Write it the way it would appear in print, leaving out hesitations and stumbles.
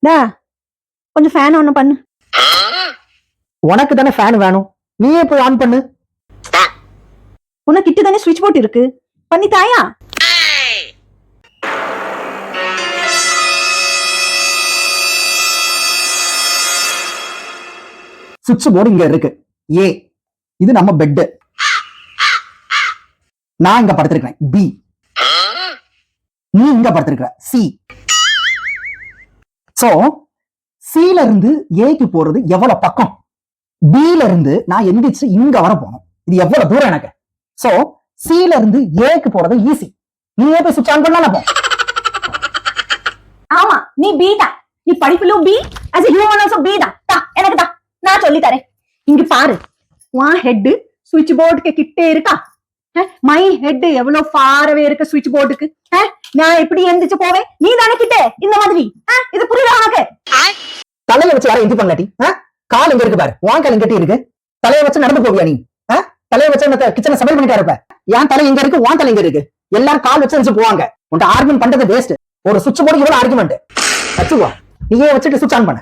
டா கொஞ்சம் fan on பண்ணு. உனக்கு தானே ஃபேன் வேணும், நீயே போய் ஆன் பண்ணு. உனக்கிட்ட தானே ஸ்விட்ச் போர்ட் இருக்கு, பண்ணி தாயா. சுவிட்ச் போர்டு இங்க இருக்கு. ஏ இது நம்ம பெட், நான் இங்க படுத்திருக்கிறேன். பி நீ இங்க படுத்திருக்கிற. சி. சோ சில இருந்து ஏக்கு போறது எவ்வளவு பக்கம், பில இருந்து நான் எந்திரிச்சு இங்க வர போனோம், இது எவ்வளவு தூரம் எனக்கு. சோ சில இருந்து ஏக்கு போறது ஈஸி, நீயே போய் சுவிட்ச் ஆன் பண்ணலாம். போ. ஆமா நீ பி தான், நீ படிப்பிலும் B, as a human also B தான். எனக்கு தான், நான் சொல்லி தரேன். இங்க பாரு, உன் ஹெட் சுவிட்ச் போர்டுக்கு கிட்டே இருக்கா, மை ஹெட் எவ்வளவு ஃபாரவே இருக்கு சுவிட்ச் போர்டுக்கு. நான் எப்படி எந்திரிச்சு போவேன், நீ தானே கிட்டே இந்த மாதிரி. இது புரியுதா உனக்கு? தலையை வச்சு யாரும் எந்தி பண்ணலாட்டி, கால் எங்க இருக்கு பாரு, உன் கால் எங்க இருக்கு, தலையை வச்சு நடந்து போவியா நீ? தலையை வச்சு கிச்சனை சமையல் பண்ணிட்டா இருப்ப. என் தலை எங்க இருக்கு, உன் தலை எங்க இருக்கு? எல்லாரும் கால் வச்சு போவாங்க. உன்ட்ட ஆர்குமெண்ட் பண்றது வேஸ்ட். ஒரு சுவிட்ச் போர்டு இவ்வளவு ஆர்குமெண்ட் வச்சுக்கோ, நீயே வச்சுட்டு சுவிட்ச் ஆன் பண்ண.